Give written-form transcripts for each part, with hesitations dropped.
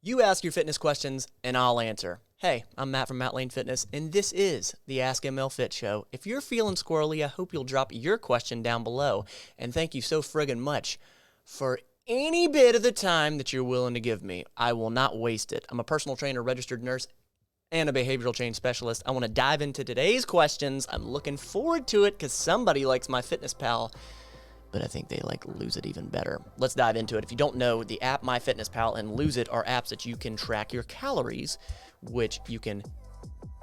You ask your fitness questions, and I'll answer. Hey, I'm Matt from Matt Lane Fitness, and this is the Ask ML Fit Show. If you're feeling squirrely, I hope you'll drop your question down below. And thank you so friggin' much for any bit of the time that you're willing to give me. I will not waste it. I'm a personal trainer, registered nurse, and a behavioral change specialist. I want to dive into today's questions. I'm looking forward to it because somebody likes MyFitnessPal, but I think they like Lose It even better. Let's dive into it. If you don't know, the app MyFitnessPal and Lose It are apps that you can track your calories, which you can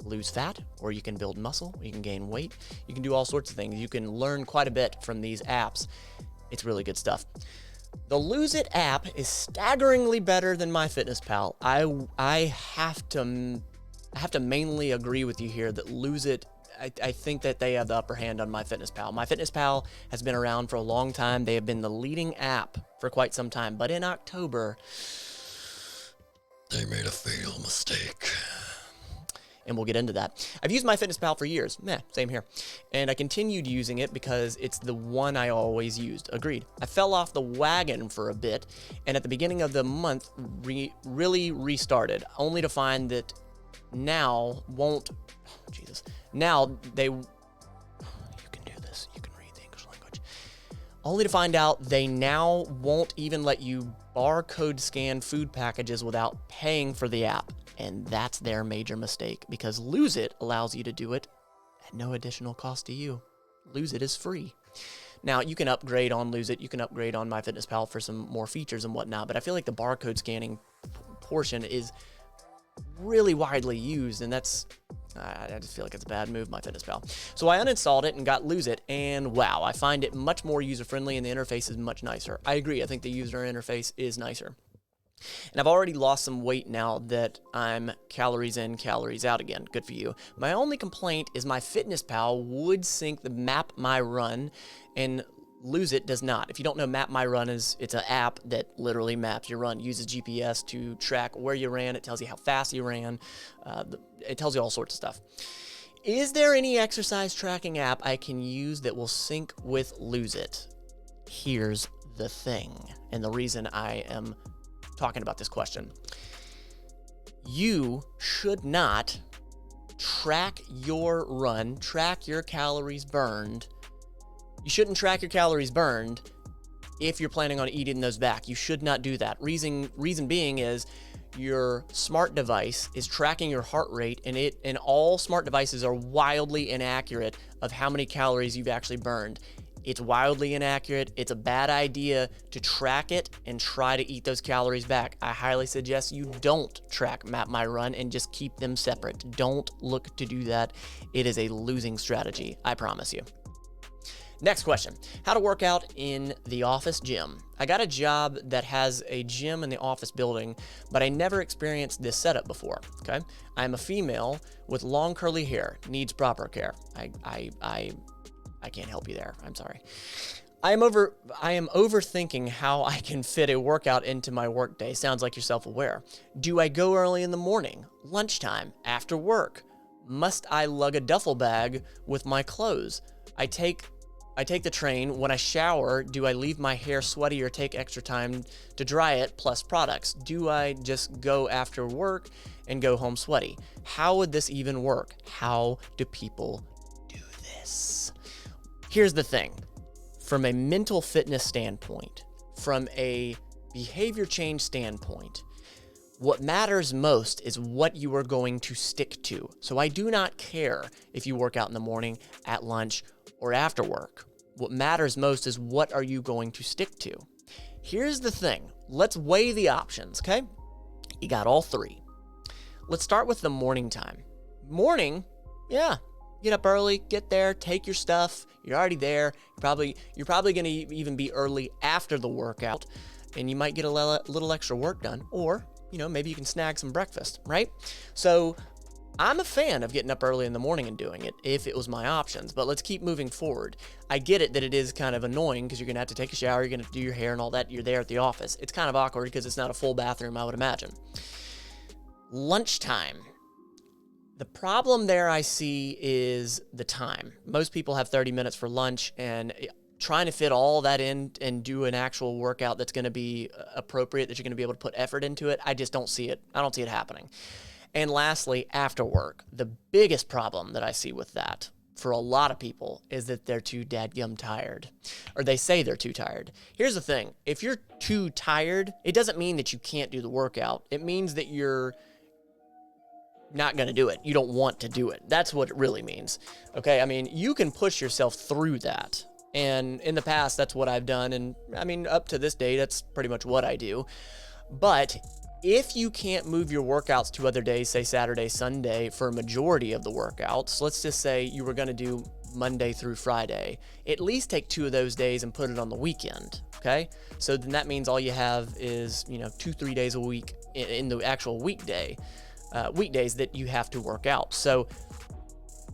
lose fat, or you can build muscle, or you can gain weight. You can do all sorts of things. You can learn quite a bit from these apps. It's really good stuff. The Lose It app is staggeringly better than MyFitnessPal. I have to mainly agree with you here that Lose It, I think that they have the upper hand on MyFitnessPal. MyFitnessPal has been around for a long time. They have been the leading app for quite some time. But in October, they made a fatal mistake. And we'll get into that. I've used MyFitnessPal for years. Same here. And I continued using it because it's the one I always used. Agreed. I fell off the wagon for a bit, and at the beginning of the month, really restarted, only to find that now they, you can do this, you can read the English language, only to find out they now won't even let you barcode scan food packages without paying for the app. And that's their major mistake, because Lose It allows you to do it at no additional cost to you. Lose It is free. Now, you can upgrade on Lose It, you can upgrade on MyFitnessPal for some more features and whatnot, but I feel like the barcode scanning portion is really widely used, and that's, I just feel like it's a bad move, MyFitnessPal. So I uninstalled it and got Lose It, and wow, I find it much more user-friendly and the interface is much nicer. I agree, I think the user interface is nicer. And I've already lost some weight now that I'm calories in, calories out again. Good for you. My only complaint is MyFitnessPal would sync the mapmyrun, and Lose It does not. If you don't know, mapmyrun it's an app that literally maps your run, uses GPS to track where you ran. It tells you how fast you ran. It tells you all sorts of stuff. Is there any exercise tracking app I can use that will sync with Lose It? Here's the thing, and the reason I am talking about this question. You should not track your run, track your calories burned. You shouldn't track your calories burned if you're planning on eating those back. You should not do that. Reason being is your smart device is tracking your heart rate, and all smart devices are wildly inaccurate of how many calories you've actually burned. It's wildly inaccurate. It's a bad idea to track it and try to eat those calories back. I highly suggest you don't track mapmyrun and just keep them separate. Don't look to do that. It is a losing strategy, I promise you. Next question, how to work out in the office gym. I got a job that has a gym in the office building, but I never experienced this setup before, okay? I am a female with long curly hair, needs proper care. I can't help you there, I'm sorry. I am overthinking how I can fit a workout into my workday. Sounds like you're self-aware. Do I go early in the morning, lunchtime, after work? Must I lug a duffel bag with my clothes? I take the train. When I shower, do I leave my hair sweaty or take extra time to dry it plus products? Do I just go after work and go home sweaty? How would this even work? How do people do this? Here's the thing. From a mental fitness standpoint, from a behavior change standpoint, what matters most is what you are going to stick to. So I do not care if you work out in the morning, at lunch, or after work. What matters most is what are you going to stick to. Here's the thing. Let's weigh the options, okay? You got all three. Let's start with the morning time. Morning, yeah. Get up early, get there, take your stuff. You're already there. You're probably going to even be early after the workout, and you might get a little extra work done, or maybe you can snag some breakfast, right? So I'm a fan of getting up early in the morning and doing it if it was my options, but let's keep moving forward. I get it that it is kind of annoying because you're going to have to take a shower, you're going to do your hair and all that. You're there at the office. It's kind of awkward because it's not a full bathroom, I would imagine. Lunchtime. The problem there I see is the time. Most people have 30 minutes for lunch, and trying to fit all that in and do an actual workout that's going to be appropriate, that you're going to be able to put effort into it, I just don't see it. I don't see it happening. And lastly, after work, the biggest problem that I see with that for a lot of people is that they're too dadgum tired, or they say they're too tired. Here's the thing. If you're too tired, it doesn't mean that you can't do the workout. It means that you're not going to do it. You don't want to do it. That's what it really means. Okay. I mean, you can push yourself through that. And in the past, that's what I've done. And I mean, up to this day, that's pretty much what I do. But if you can't move your workouts to other days, say Saturday, Sunday, for a majority of the workouts, let's just say you were going to do Monday through Friday, at least take 2 of those days and put it on the weekend. Okay. So then that means all you have is, 2-3 days a week in the actual weekdays that you have to work out. So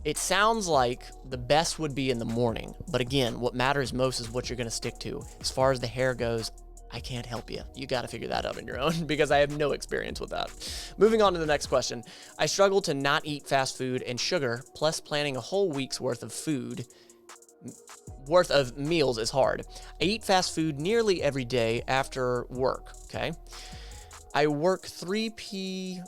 it sounds like the best would be in the morning. But again, what matters most is what you're going to stick to. As far as the hair goes, I can't help you. You got to figure that out on your own because I have no experience with that. Moving on to the next question. I struggle to not eat fast food and sugar, plus planning a whole week's worth of meals is hard. I eat fast food nearly every day after work, okay? I work 3 p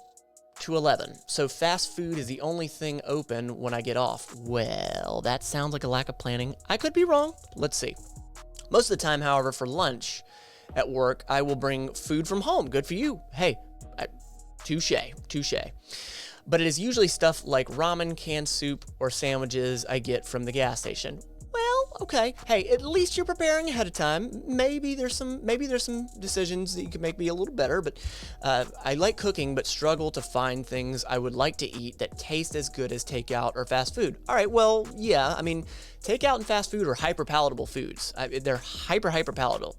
to 11, so fast food is the only thing open when I get off. Well, that sounds like a lack of planning. I could be wrong. Let's see. Most of the time, however, for lunch at work, I will bring food from home. Good for you. Hey, touche. But it is usually stuff like ramen, canned soup, or sandwiches I get from the gas station. Well, okay. Hey, at least you're preparing ahead of time. Maybe there's some decisions that you could make be a little better, but I like cooking, but struggle to find things I would like to eat that taste as good as takeout or fast food. All right, well, yeah. I mean, takeout and fast food are hyper palatable foods. They're hyper palatable.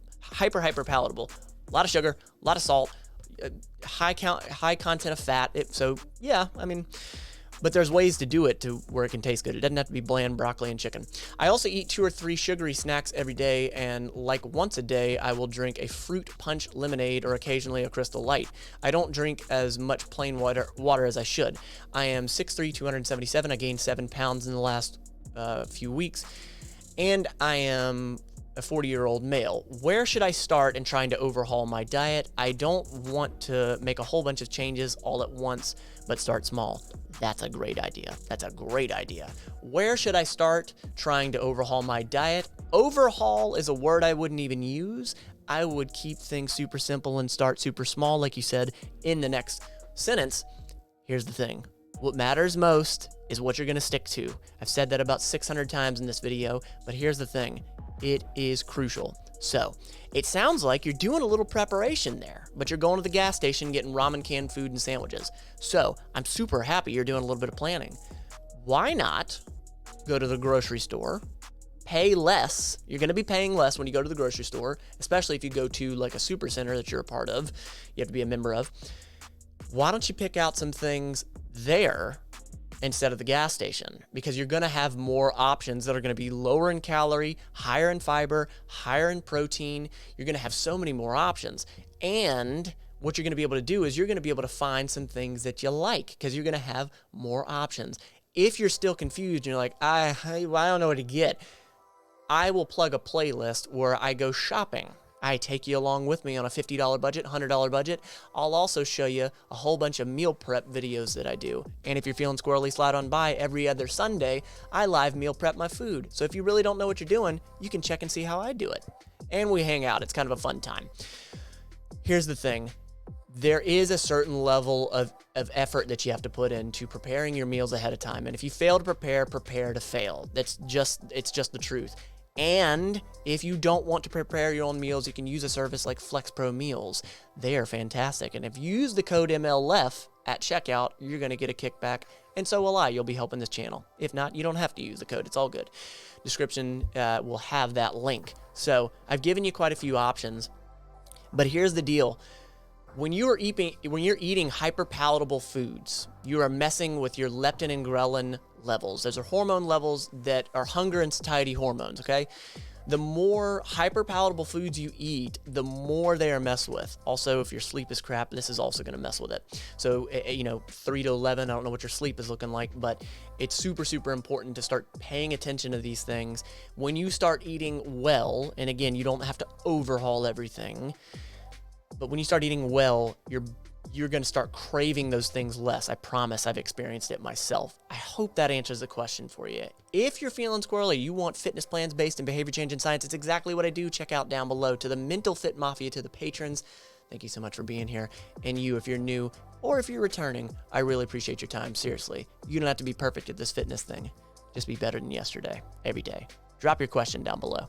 A lot of sugar, a lot of salt, high content of fat. So yeah, I mean, but there's ways to do it to where it can taste good. It doesn't have to be bland broccoli and chicken. I also eat 2 or 3 sugary snacks every day, and like once a day, I will drink a fruit punch lemonade or occasionally a Crystal Light. I don't drink as much plain water as I should. I am 6'3", 277. I gained 7 pounds in the last few weeks, and I am a 40-year-old male. Where should I start in trying to overhaul my diet? I don't want to make a whole bunch of changes all at once, but start small. That's a great idea. Where should I start trying to overhaul my diet? Overhaul is a word I wouldn't even use. I would keep things super simple and start super small, like you said in the next sentence. Here's the thing. What matters most is what you're going to stick to. I've said that about 600 times in this video, but here's the thing. It is crucial. So it sounds like you're doing a little preparation there, but you're going to the gas station getting ramen, canned food, and sandwiches. So I'm super happy you're doing a little bit of planning. Why not go to the grocery store, pay less? You're going to be paying less when you go to the grocery store, especially if you go to like a super center that you're a part of, you have to be a member of. Why don't you pick out some things there instead of the gas station? Because you're going to have more options that are going to be lower in calorie, higher in fiber, higher in protein. You're going to have so many more options. And what you're going to be able to do is you're going to be able to find some things that you like because you're going to have more options. If you're still confused and you're like, I don't know what to get, I will plug a playlist where I go shopping. I take you along with me on a $50 budget, $100 budget. I'll also show you a whole bunch of meal prep videos that I do. And if you're feeling squirrely, slide on by. Every other Sunday, I live meal prep my food. So if you really don't know what you're doing, you can check and see how I do it. And we hang out. It's kind of a fun time. Here's the thing. There is a certain level of effort that you have to put into preparing your meals ahead of time. And if you fail to prepare to fail. It's just the truth. And if you don't want to prepare your own meals, you can use a service like FlexPro Meals. They are fantastic. And if you use the code MLLEF at checkout, you're going to get a kickback. And so will I. You'll be helping this channel. If not, you don't have to use the code. It's all good. Description will have that link. So I've given you quite a few options. But here's the deal. When you're eating hyperpalatable foods, you are messing with your leptin and ghrelin levels. Those are hormone levels that are hunger and satiety hormones, okay? The more hyper-palatable foods you eat, the more they are messed with. Also, if your sleep is crap, this is also going to mess with it. So, 3 to 11, I don't know what your sleep is looking like, but it's super, super important to start paying attention to these things. When you start eating well, and again, you don't have to overhaul everything, but when you start eating well, you're going to start craving those things less. I promise, I've experienced it myself. I hope that answers the question for you. If you're feeling squirrely, you want fitness plans based in behavior change and science, it's exactly what I do. Check out down below. To the Mental Fit Mafia, to the patrons, thank you so much for being here. And you, if you're new or if you're returning, I really appreciate your time. Seriously, you don't have to be perfect at this fitness thing. Just be better than yesterday, every day. Drop your question down below.